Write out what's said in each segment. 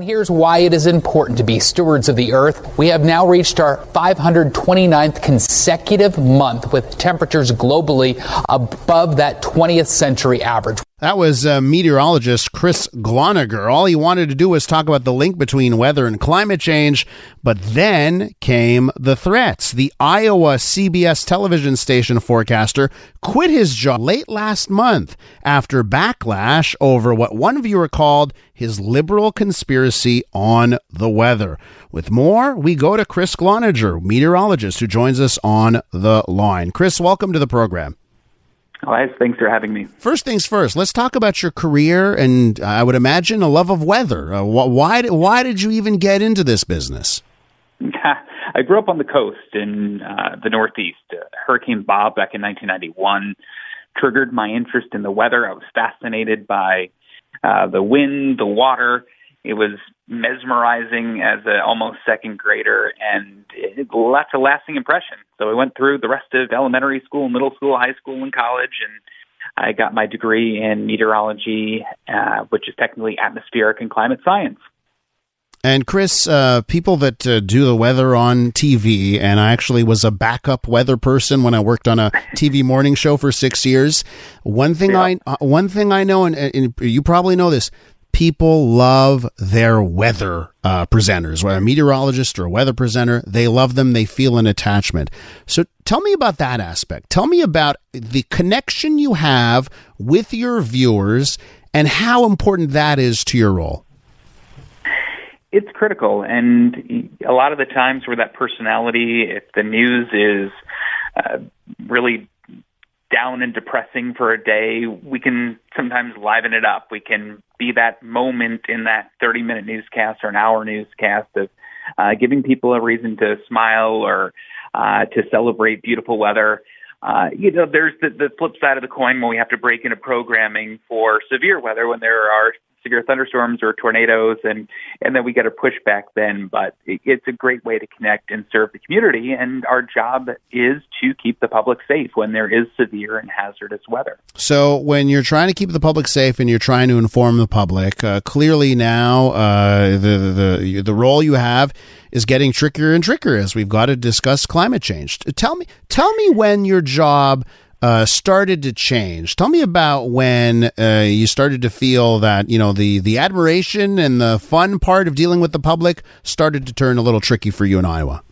Here's why it is important to be stewards of the earth. We have now reached our 529th consecutive month with temperatures globally above that 20th century average. That was meteorologist Chris Gloniger. All he wanted to do was talk about the link between weather and climate change, but then came the threats. The Iowa CBS television station forecaster quit his job late last month after backlash over what one viewer called his liberal conspiracy on the weather. With more, we go to Chris Gloniger, meteorologist, who joins us on the line. Chris, welcome to the program. Elias, thanks for having me. First things first, let's talk about your career and I would imagine a love of weather. Why did you even get into this business? I grew up on the coast in the Northeast. Hurricane Bob back in 1991 triggered my interest in the weather. I was fascinated by the wind, the water. It was mesmerizing as an almost second grader, and it left a lasting impression. So I went through the rest of elementary school, middle school, high school, and college, and I got my degree in meteorology, which is technically atmospheric and climate science. And Chris, people that do the weather on TV, and I actually was a backup weather person when I worked on a TV morning show for 6 years. One thing I know, and you probably know this, people love their weather presenters, whether a meteorologist or a weather presenter. They love them. They feel an attachment. So tell me about that aspect. Tell me about the connection you have with your viewers and how important that is to your role. It's critical, and a lot of the times where that personality, if the news is really down and depressing for a day, we can sometimes liven it up. We can be that moment in that 30-minute newscast or an hour newscast of giving people a reason to smile or to celebrate beautiful weather. There's the flip side of the coin when we have to break into programming for severe weather when there are severe thunderstorms or tornadoes, and then we get a pushback then. But it's a great way to connect and serve the community, and our job is to keep the public safe when there is severe and hazardous weather. So when you're trying to keep the public safe and you're trying to inform the public, clearly now the role you have is getting trickier and trickier as we've got to discuss climate change. Tell me when your job started to change. Tell me about when you started to feel that, the admiration and the fun part of dealing with the public started to turn a little tricky for you in Iowa.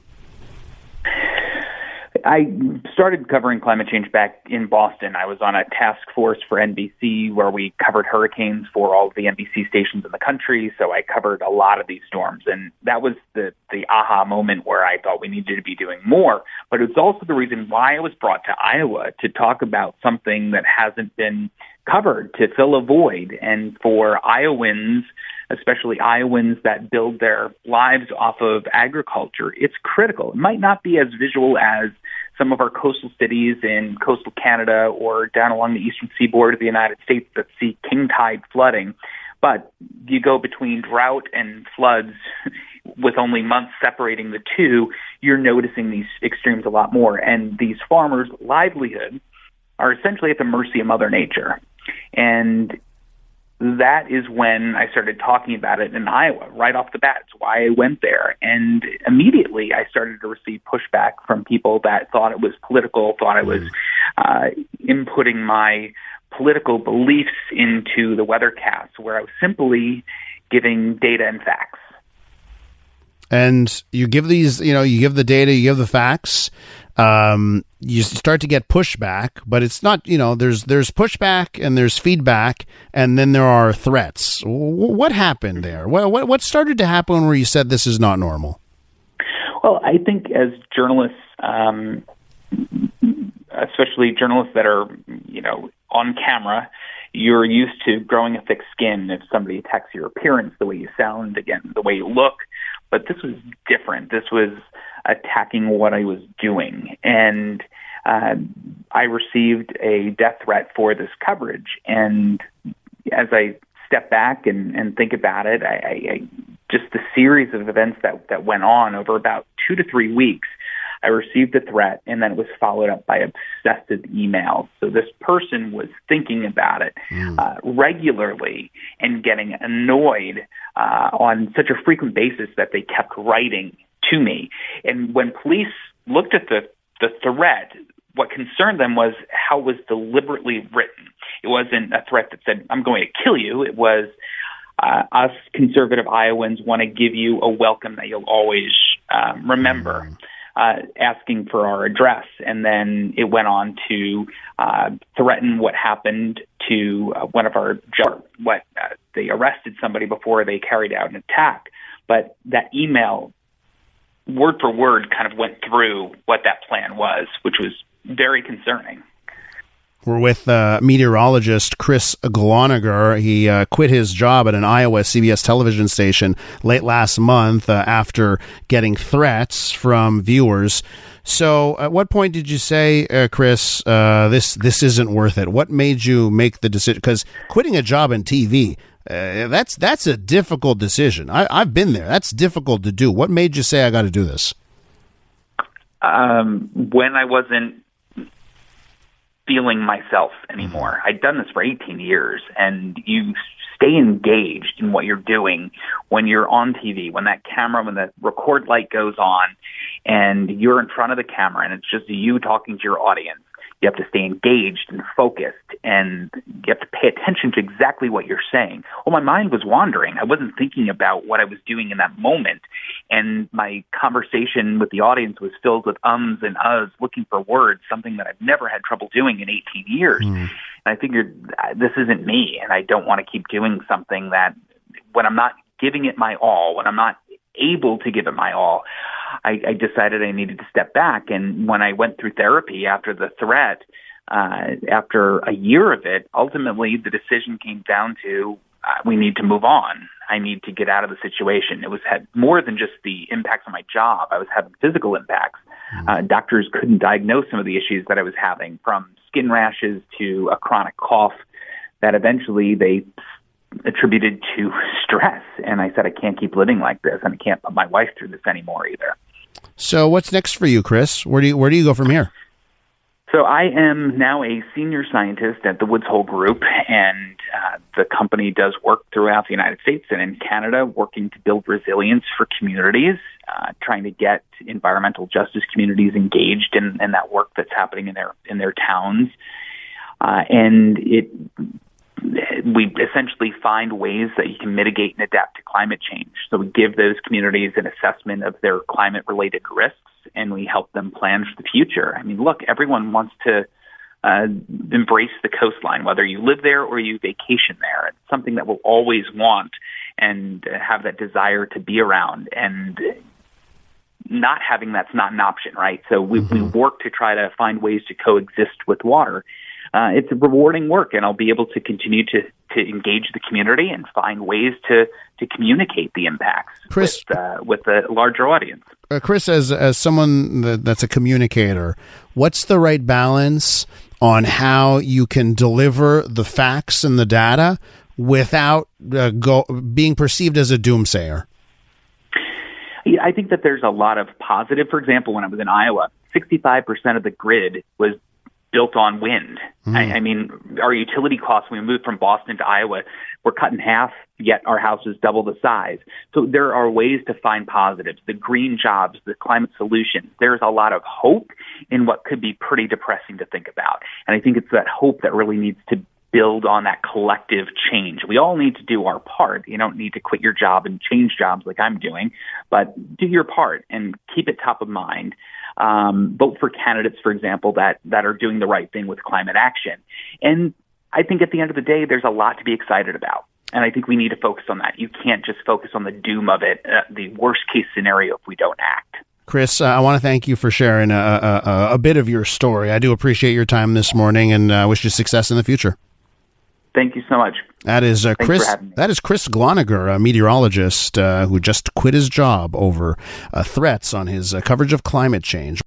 I started covering climate change back in Boston. I was on a task force for NBC where we covered hurricanes for all of the NBC stations in the country. So I covered a lot of these storms. And that was the aha moment where I thought we needed to be doing more. But it's also the reason why I was brought to Iowa to talk about something that hasn't been covered, to fill a void. And for Iowans, especially Iowans that build their lives off of agriculture, it's critical. It might not be as visual as some of our coastal cities in coastal Canada or down along the eastern seaboard of the United States that see king tide flooding. But you go between drought and floods with only months separating the two, you're noticing these extremes a lot more. And these farmers' livelihoods are essentially at the mercy of Mother Nature. And that is when I started talking about it in Iowa, right off the bat. It's why I went there. And immediately I started to receive pushback from people that thought it was political, thought I was inputting my political beliefs into the weathercast, where I was simply giving data and facts. And you give these, you give the data, you give the facts. You start to get pushback, but it's not, there's pushback and there's feedback, and then there are threats. What happened there? What started to happen where you said this is not normal? Well, I think as journalists, especially journalists that are, on camera, you're used to growing a thick skin if somebody attacks your appearance, the way you sound, again, the way you look. But this was different. This was attacking what I was doing. And I received a death threat for this coverage. And as I step back and think about it, I just the series of events that went on over about 2 to 3 weeks, I received the threat, and then it was followed up by obsessive emails. So this person was thinking about it regularly and getting annoyed on such a frequent basis that they kept writing to me. And when police looked at the threat, what concerned them was how it was deliberately written. It wasn't a threat that said, I'm going to kill you. It was, us conservative Iowans want to give you a welcome that you'll always remember, asking for our address. And then it went on to threaten what happened to one of our they arrested somebody before they carried out an attack. But that email, word for word, kind of went through what that plan was, which was very concerning. We're with meteorologist Chris Gloniger. He quit his job at an Iowa CBS television station late last month after getting threats from viewers. So at what point did you say, Chris, this isn't worth it? What made you make the decision? Because quitting a job in TV, that's a difficult decision. I've been there. That's difficult to do. What made you say I got to do this? When I wasn't feeling myself anymore. I'd done this for 18 years, and you stay engaged in what you're doing when you're on TV, when that camera, when the record light goes on, and you're in front of the camera, and it's just you talking to your audience. You have to stay engaged and focused, and you have to pay attention to exactly what you're saying. Well, my mind was wandering. I wasn't thinking about what I was doing in that moment, and my conversation with the audience was filled with ums and uhs, looking for words, something that I've never had trouble doing in 18 years. And I figured, this isn't me, and I don't want to keep doing something that, when I'm not giving it my all, when I'm not able to give it my all, I decided I needed to step back. And when I went through therapy after the threat, after a year of it, ultimately the decision came down to, we need to move on. I need to get out of the situation. It had more than just the impacts on my job. I was having physical impacts. Doctors couldn't diagnose some of the issues that I was having, from skin rashes to a chronic cough that eventually they attributed to stress. And I said, I can't keep living like this, and I can't put my wife through this anymore either. So what's next for you, Chris? Where do you go from here? So I am now a senior scientist at the Woods Hole Group, and the company does work throughout the United States and in Canada, working to build resilience for communities, trying to get environmental justice communities engaged in that work that's happening in their towns. And we essentially find ways that you can mitigate and adapt to climate change. So we give those communities an assessment of their climate-related risks, and we help them plan for the future. I mean, look, everyone wants to embrace the coastline, whether you live there or you vacation there. It's something that we'll always want and have that desire to be around. And not having that's not an option, right? So we work to try to find ways to coexist with water. It's a rewarding work, and I'll be able to continue to engage the community and find ways to communicate the impacts, Chris, with a larger audience. Chris, as someone that's a communicator, what's the right balance on how you can deliver the facts and the data without being perceived as a doomsayer? Yeah, I think that there's a lot of positive. For example, when I was in Iowa, 65% of the grid was built on wind. I mean, our utility costs when we moved from Boston to Iowa were cut in half, yet our house is double the size. So there are ways to find positives, the green jobs, the climate solutions. There's a lot of hope in what could be pretty depressing to think about. And I think it's that hope that really needs to build on that collective change. We all need to do our part. You don't need to quit your job and change jobs like I'm doing, but do your part and keep it top of mind. Vote for candidates, for example, that are doing the right thing with climate action. And I think at the end of the day, there's a lot to be excited about. And I think we need to focus on that. You can't just focus on the doom of it, the worst case scenario if we don't act. Chris, I want to thank you for sharing a bit of your story. I do appreciate your time this morning, and wish you success in the future. Thank you so much. That is Chris. That is Chris Gloniger, a meteorologist who just quit his job over threats on his coverage of climate change.